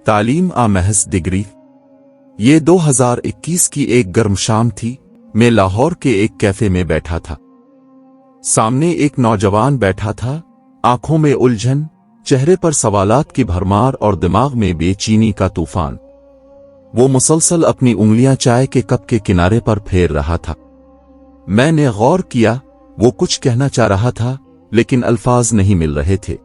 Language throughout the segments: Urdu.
تعلیم محض ڈگری۔ یہ 2021 کی ایک گرم شام تھی۔ میں لاہور کے ایک کیفے میں بیٹھا تھا۔ سامنے ایک نوجوان بیٹھا تھا، آنکھوں میں الجھن، چہرے پر سوالات کی بھرمار اور دماغ میں بے چینی کا طوفان۔ وہ مسلسل اپنی انگلیاں چائے کے کپ کے کنارے پر پھیر رہا تھا۔ میں نے غور کیا، وہ کچھ کہنا چاہ رہا تھا لیکن الفاظ نہیں مل رہے تھے۔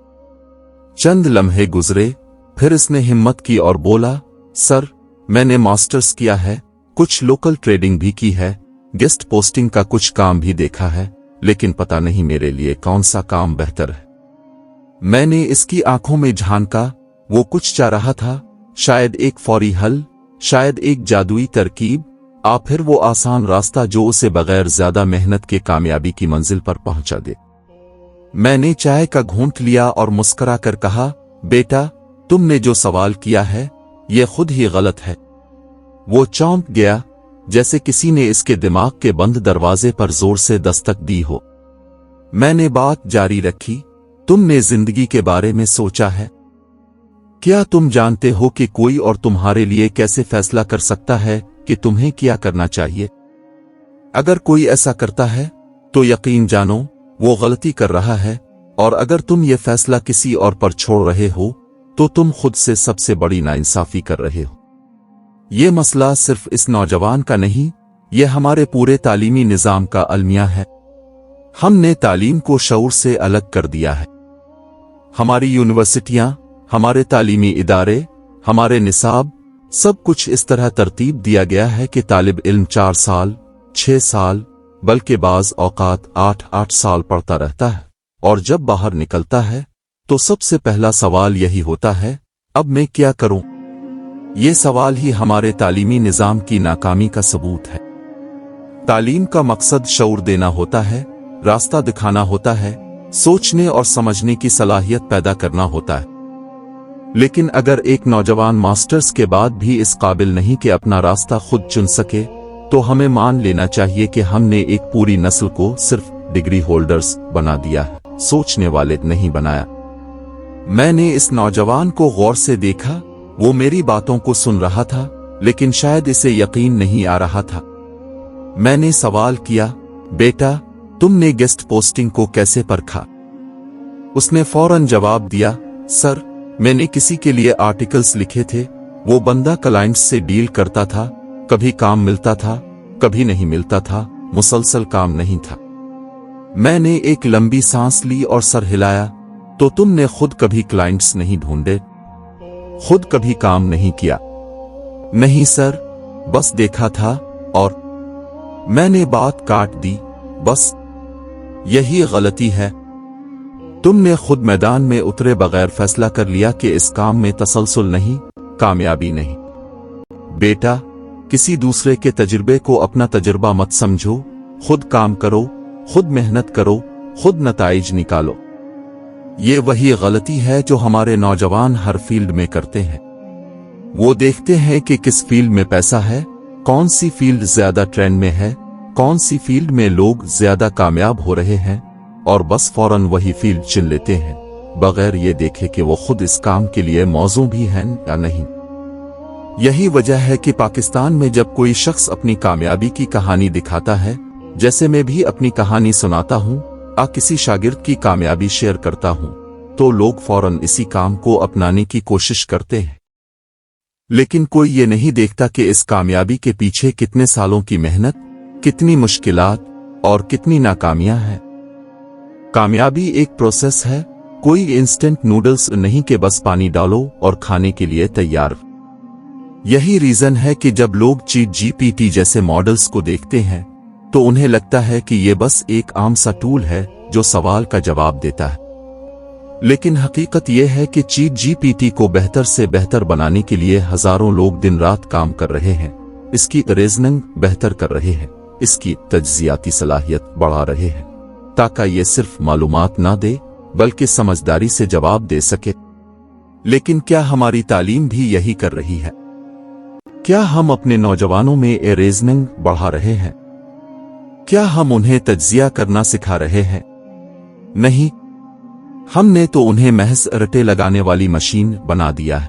چند لمحے گزرے، پھر اس نے ہمت کی اور بولا، سر، میں نے ماسٹرز کیا ہے، کچھ لوکل ٹریڈنگ بھی کی ہے، گیسٹ پوسٹنگ کا کچھ کام بھی دیکھا ہے، لیکن پتہ نہیں میرے لیے کون سا کام بہتر ہے۔ میں نے اس کی آنکھوں میں جھانکا، وہ کچھ چاہ رہا تھا، شاید ایک فوری حل، شاید ایک جادوئی ترکیب، پھر وہ آسان راستہ جو اسے بغیر زیادہ محنت کے کامیابی کی منزل پر پہنچا دے۔ میں نے چائے کا گھونٹ لیا اور مسکرا کر کہا، بیٹا، تم نے جو سوال کیا ہے یہ خود ہی غلط ہے۔ وہ چونک گیا، جیسے کسی نے اس کے دماغ کے بند دروازے پر زور سے دستک دی ہو۔ میں نے بات جاری رکھی، تم نے زندگی کے بارے میں سوچا ہے؟ کیا تم جانتے ہو کہ کوئی اور تمہارے لیے کیسے فیصلہ کر سکتا ہے کہ تمہیں کیا کرنا چاہیے؟ اگر کوئی ایسا کرتا ہے تو یقین جانو وہ غلطی کر رہا ہے، اور اگر تم یہ فیصلہ کسی اور پر چھوڑ رہے ہو تو تم خود سے سب سے بڑی ناانصافی کر رہے ہو۔ یہ مسئلہ صرف اس نوجوان کا نہیں، یہ ہمارے پورے تعلیمی نظام کا المیہ ہے۔ ہم نے تعلیم کو شعور سے الگ کر دیا ہے۔ ہماری یونیورسٹیاں، ہمارے تعلیمی ادارے، ہمارے نصاب، سب کچھ اس طرح ترتیب دیا گیا ہے کہ طالب علم 4 سال، 6 سال، بلکہ بعض اوقات 8 سال پڑھتا رہتا ہے، اور جب باہر نکلتا ہے تو سب سے پہلا سوال یہی ہوتا ہے، اب میں کیا کروں؟ یہ سوال ہی ہمارے تعلیمی نظام کی ناکامی کا ثبوت ہے۔ تعلیم کا مقصد شعور دینا ہوتا ہے، راستہ دکھانا ہوتا ہے، سوچنے اور سمجھنے کی صلاحیت پیدا کرنا ہوتا ہے۔ لیکن اگر ایک نوجوان ماسٹرز کے بعد بھی اس قابل نہیں کہ اپنا راستہ خود چن سکے، تو ہمیں مان لینا چاہیے کہ ہم نے ایک پوری نسل کو صرف ڈگری ہولڈرز بنا دیا ہے، سوچنے والے نہیں بنایا۔ میں نے اس نوجوان کو غور سے دیکھا، وہ میری باتوں کو سن رہا تھا لیکن شاید اسے یقین نہیں آ رہا تھا۔ میں نے سوال کیا، بیٹا، تم نے گیسٹ پوسٹنگ کو کیسے پرکھا؟ اس نے فوراً جواب دیا، سر، میں نے کسی کے لیے آرٹیکلز لکھے تھے، وہ بندہ کلائنٹس سے ڈیل کرتا تھا، کبھی کام ملتا تھا، کبھی نہیں ملتا تھا، مسلسل کام نہیں تھا۔ میں نے ایک لمبی سانس لی اور سر ہلایا، تو تم نے خود کبھی کلائنٹس نہیں ڈھونڈے؟ خود کبھی کام نہیں کیا؟ نہیں سر، بس دیکھا تھا اور… میں نے بات کاٹ دی، بس یہی غلطی ہے۔ تم نے خود میدان میں اترے بغیر فیصلہ کر لیا کہ اس کام میں تسلسل نہیں، کامیابی نہیں۔ بیٹا، کسی دوسرے کے تجربے کو اپنا تجربہ مت سمجھو، خود کام کرو، خود محنت کرو، خود نتائج نکالو۔ یہ وہی غلطی ہے جو ہمارے نوجوان ہر فیلڈ میں کرتے ہیں۔ وہ دیکھتے ہیں کہ کس فیلڈ میں پیسہ ہے، کون سی فیلڈ زیادہ ٹرینڈ میں ہے، کون سی فیلڈ میں لوگ زیادہ کامیاب ہو رہے ہیں، اور بس فوراً وہی فیلڈ چن لیتے ہیں، بغیر یہ دیکھے کہ وہ خود اس کام کے لیے موزوں بھی ہیں یا نہیں۔ یہی وجہ ہے کہ پاکستان میں جب کوئی شخص اپنی کامیابی کی کہانی دکھاتا ہے، جیسے میں بھی اپنی کہانی سناتا ہوں، کسی شاگرد کی کامیابی شیئر کرتا ہوں، تو لوگ فوراً اسی کام کو اپنانے کی کوشش کرتے ہیں۔ لیکن کوئی یہ نہیں دیکھتا کہ اس کامیابی کے پیچھے کتنے سالوں کی محنت، کتنی مشکلات اور کتنی ناکامیاں ہیں۔ کامیابی ایک پروسیس ہے، کوئی انسٹنٹ نوڈلز نہیں کہ بس پانی ڈالو اور کھانے کے لیے تیار۔ یہی ریزن ہے کہ جب لوگ چیٹ جی پی ٹی جیسے ماڈلز کو دیکھتے ہیں تو انہیں لگتا ہے کہ یہ بس ایک عام سا ٹول ہے جو سوال کا جواب دیتا ہے۔ لیکن حقیقت یہ ہے کہ چیٹ جی پی ٹی کو بہتر سے بہتر بنانے کے لیے ہزاروں لوگ دن رات کام کر رہے ہیں، اس کی ریزننگ بہتر کر رہے ہیں، اس کی تجزیاتی صلاحیت بڑھا رہے ہیں، تاکہ یہ صرف معلومات نہ دے بلکہ سمجھداری سے جواب دے سکے۔ لیکن کیا ہماری تعلیم بھی یہی کر رہی ہے؟ کیا ہم اپنے نوجوانوں میں ریزننگ بڑھا رہے ہیں؟ کیا ہم انہیں تجزیہ کرنا سکھا رہے ہیں؟ نہیں، ہم نے تو انہیں محض رٹے لگانے والی مشین بنا دیا ہے۔